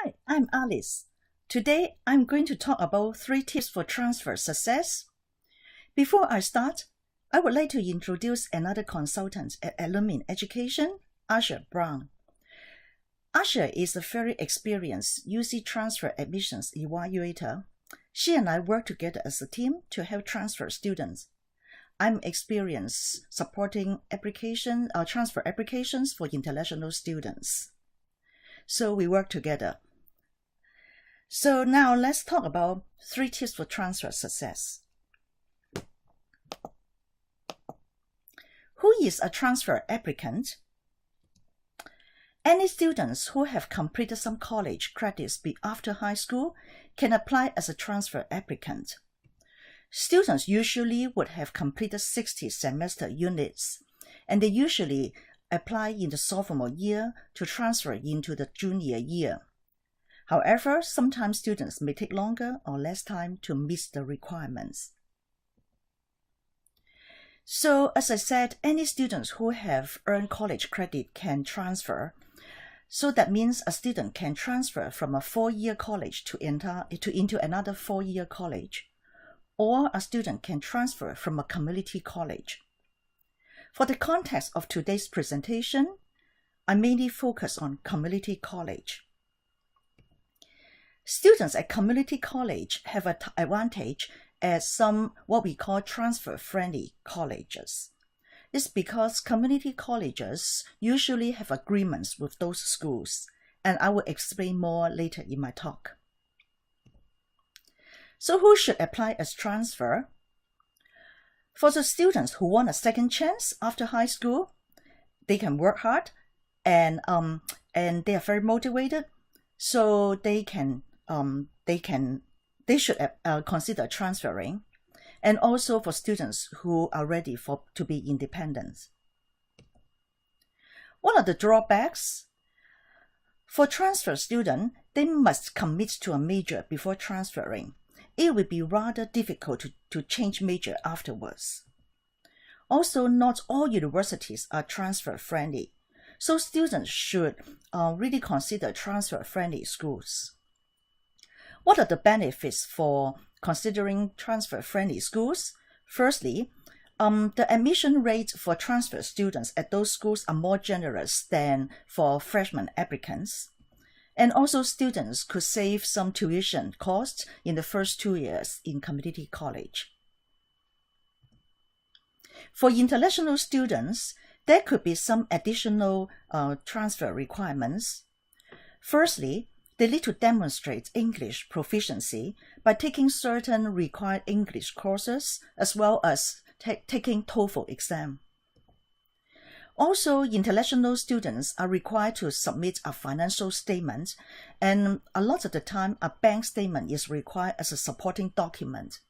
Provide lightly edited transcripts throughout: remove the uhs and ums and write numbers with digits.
Hi, I'm Alice. Today, I'm going to talk about 3 tips for transfer success. Before I start, I would like to introduce another consultant at ILUMIN Education, Asha Brown. Asha is a very experienced UC transfer admissions evaluator. She and I work together as a team to help transfer students. I'm experienced supporting transfer applications for international students. So we work together. So now let's talk about 3 tips for transfer success. Who is a transfer applicant? Any students who have completed some college credits after high school can apply as a transfer applicant. Students usually would have completed 60 semester units, and they usually apply in the sophomore year to transfer into the junior year. However, sometimes students may take longer or less time to meet the requirements. So, as I said, any students who have earned college credit can transfer. So that means a student can transfer from a 4-year college into another 4-year college, or a student can transfer from a community college. For the context of today's presentation, I mainly focus on community college. Students at community college have an advantage at some what we call transfer-friendly colleges. It's because community colleges usually have agreements with those schools, and I will explain more later in my talk. So who should apply as transfer? For the students who want a second chance after high school, they can work hard and they are very motivated, so they should consider transferring. And also for students who are ready to be independent. What are the drawbacks? For transfer students, they must commit to a major before transferring. It will be rather difficult to change major afterwards. Also, not all universities are transfer-friendly, so students should really consider transfer-friendly schools. What are the benefits for considering transfer-friendly schools? Firstly, the admission rates for transfer students at those schools are more generous than for freshman applicants. And also students could save some tuition costs in the first 2 years in community college. For international students, there could be some additional transfer requirements. Firstly, they need to demonstrate English proficiency by taking certain required English courses as well as taking TOEFL exam. Also, international students are required to submit a financial statement, and a lot of the time a bank statement is required as a supporting document.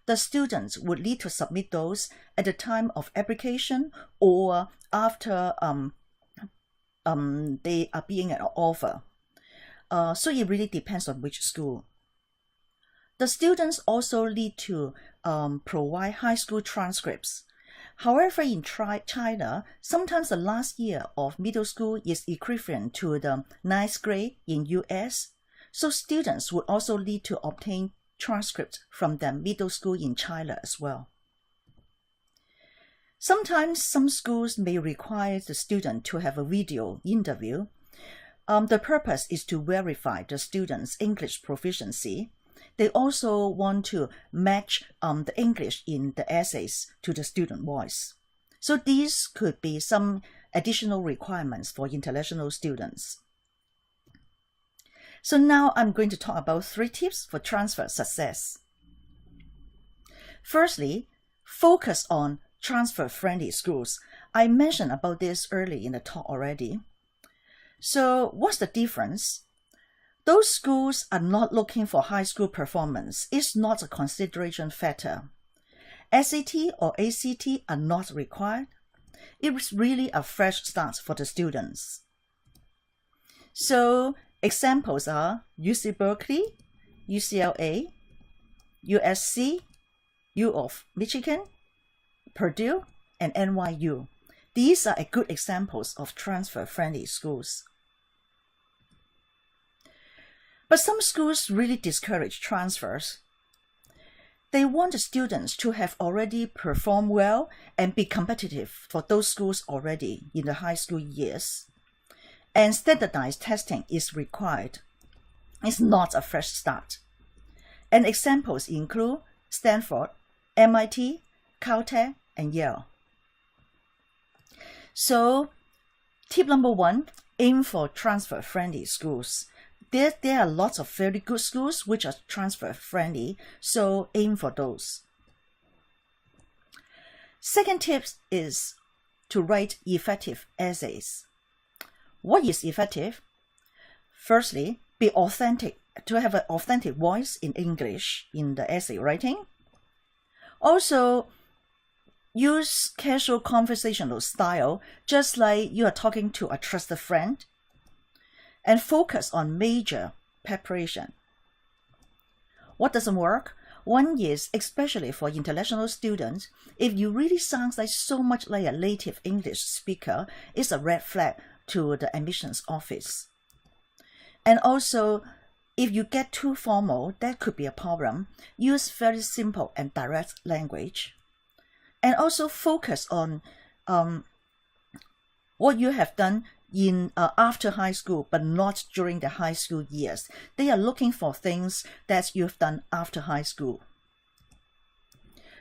The students would need to submit those at the time of application or after they are being an offer. So it really depends on which school. The students also need to provide high school transcripts. However, in China, sometimes the last year of middle school is equivalent to the 9th grade in US, so students would also need to obtain transcripts from their middle school in China as well. Sometimes some schools may require the student to have a video interview. The purpose is to verify the student's English proficiency. They also want to match the English in the essays to the student voice. So these could be some additional requirements for international students. So now I'm going to talk about 3 tips for transfer success. Firstly, focus on transfer-friendly schools. I mentioned about this early in the talk already. So what's the difference? Those schools are not looking for high school performance. It's not a consideration factor. SAT or ACT are not required. It's really a fresh start for the students. So examples are UC Berkeley, UCLA, USC, U of Michigan, Purdue, and NYU. These are good examples of transfer-friendly schools. But some schools really discourage transfers. They want the students to have already performed well and be competitive for those schools already in the high school years. And standardized testing is required. It's not a fresh start. And examples include Stanford, MIT, Caltech, and Yale. So, tip number 1, aim for transfer-friendly schools. There are lots of very good schools which are transfer-friendly, so aim for those. Second tip is to write effective essays. What is effective? Firstly, be authentic, to have an authentic voice in English in the essay writing. Also, use casual conversational style, just like you are talking to a trusted friend. And focus on major preparation. What doesn't work? One is, especially for international students, if you really sound like so much like a native English speaker, it's a red flag to the admissions office. And also, if you get too formal, that could be a problem. Use very simple and direct language. And also focus on what you have done in after high school, but not during the high school years. They are looking for things that you've done after high school.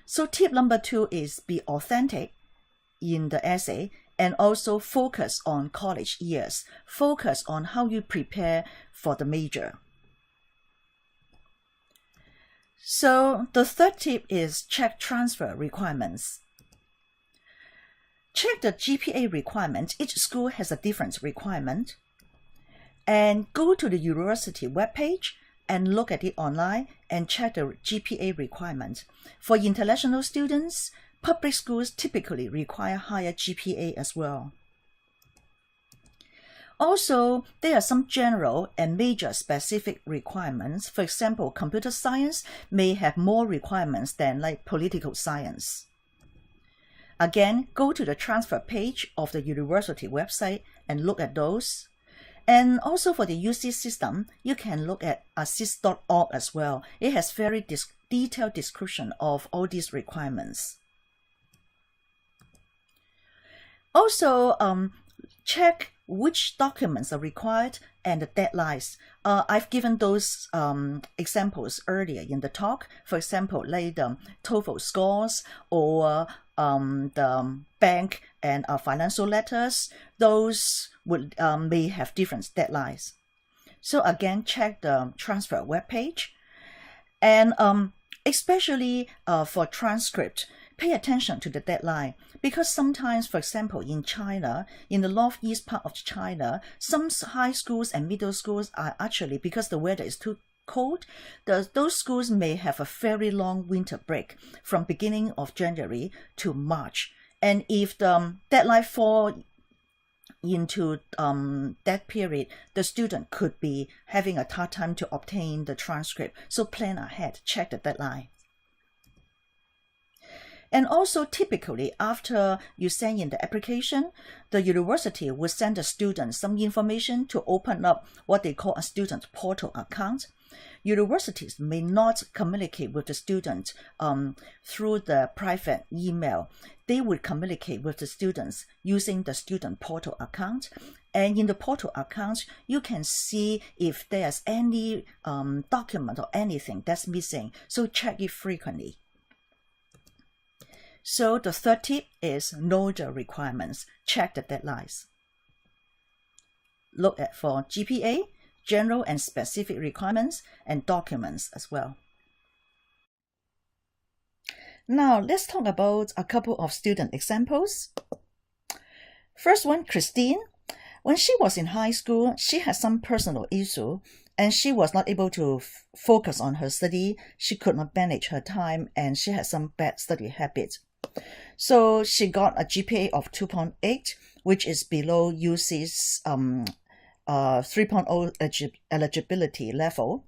So tip number 2 is be authentic in the essay and also focus on college years. Focus on how you prepare for the major. So the third tip is check transfer requirements. Check the GPA requirement. Each school has a different requirement. And go to the university webpage and look at it online and check the GPA requirement. For international students, public schools typically require higher GPA as well. Also, there are some general and major specific requirements. For example, computer science may have more requirements than like political science. Again, go to the transfer page of the university website and look at those. And also for the UC system, you can look at assist.org as well. It has very detailed description of all these requirements. Also, check which documents are required and the deadlines. I've given those examples earlier in the talk. For example, like the TOEFL scores or the bank and financial letters. Those would may have different deadlines. So again, check the transfer webpage. And especially for transcript, pay attention to the deadline, because sometimes, for example, in China, in the northeast part of China, some high schools and middle schools are actually, because the weather is too cold, those schools may have a very long winter break from beginning of January to March. And if the deadline fall into that period, the student could be having a hard time to obtain the transcript. So plan ahead, check the deadline. And also typically after you send in the application, the university will send the student some information to open up what they call a student portal account. Universities may not communicate with the student through the private email. They would communicate with the students using the student portal account. And in the portal account, you can see if there's any document or anything that's missing. So check it frequently. So the third tip is know the requirements, check the deadlines. Look at for GPA, general and specific requirements, and documents as well. Now let's talk about a couple of student examples. First one, Christine. When she was in high school, she had some personal issue and she was not able to focus on her study. She could not manage her time and she had some bad study habits. So she got a GPA of 2.8, which is below UC's 3.0 eligibility level.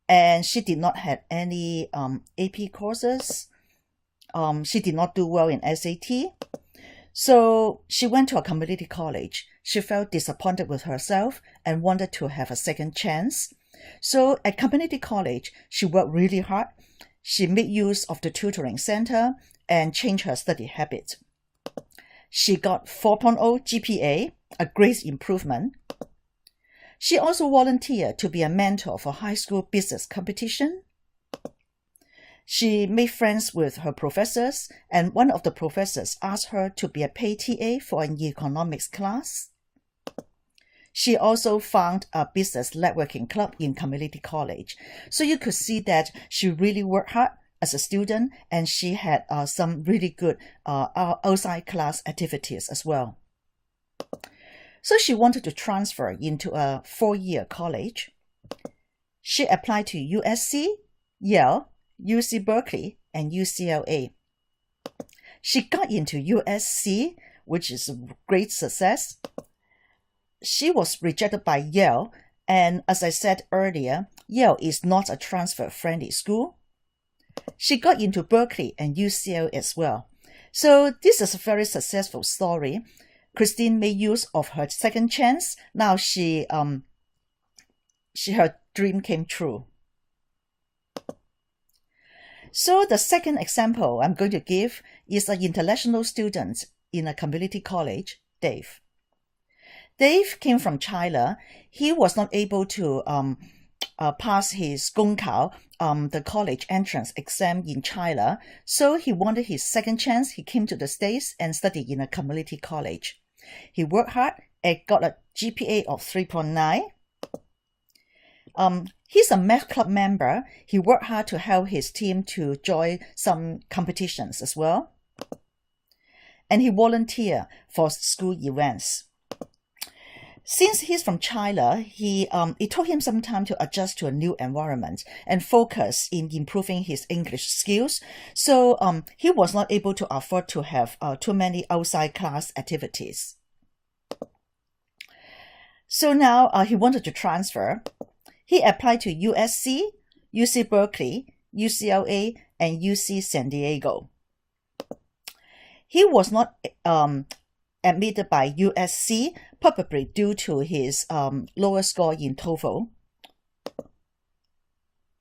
And she did not have any AP courses. She did not do well in SAT. So she went to a community college. She felt disappointed with herself and wanted to have a second chance. So at community college, she worked really hard. She made use of the tutoring center and changed her study habit. She got 4.0 GPA, a great improvement. She also volunteered to be a mentor for high school business competition. She made friends with her professors, and one of the professors asked her to be a paid TA for an economics class. She also found a business networking club in community college. So you could see that she really worked hard as a student, and she had some really good outside class activities as well. So she wanted to transfer into a 4-year college. She applied to USC, Yale, UC Berkeley, and UCLA. She got into USC, which is a great success. She was rejected by Yale, and as I said earlier, Yale is not a transfer-friendly school. She got into Berkeley and UCLA as well. So this is a very successful story. Christine made use of her second chance. Now her dream came true. So the second example I'm going to give is an international student in a community college, Dave. Dave came from China. He was not able to pass his 公考, the college entrance exam in China. So he wanted his second chance. He came to the States and studied in a community college. He worked hard and got a GPA of 3.9. He's a math club member. He worked hard to help his team to join some competitions as well. And he volunteered for school events. Since he's from China, it took him some time to adjust to a new environment and focus in improving his English skills. So he was not able to afford to have too many outside class activities. So now he wanted to transfer. He applied to USC, UC Berkeley, UCLA, and UC San Diego. He was not admitted by USC, probably due to his lower score in TOEFL.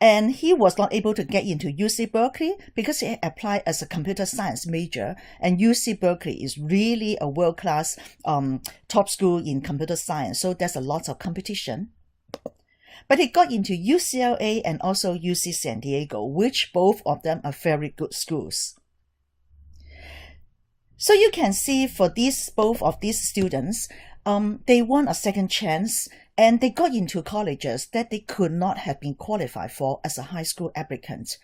And he was not able to get into UC Berkeley because he applied as a computer science major, and UC Berkeley is really a world-class top school in computer science, so there's a lot of competition. But he got into UCLA and also UC San Diego, which both of them are very good schools. So you can see for both of these students, they won a second chance, and they got into colleges that they could not have been qualified for as a high school applicant.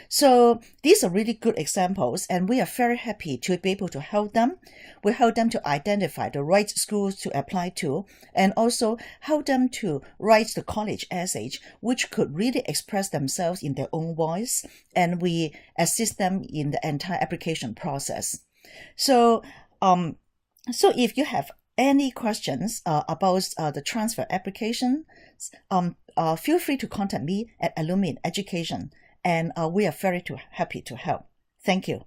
So these are really good examples, and we are very happy to be able to help them. We help them to identify the right schools to apply to, and also help them to write the college essays, which could really express themselves in their own voice, and we assist them in the entire application process. So if you have any questions about the transfer application, feel free to contact me at ILUMIN Education, and we are very happy to help. Thank you.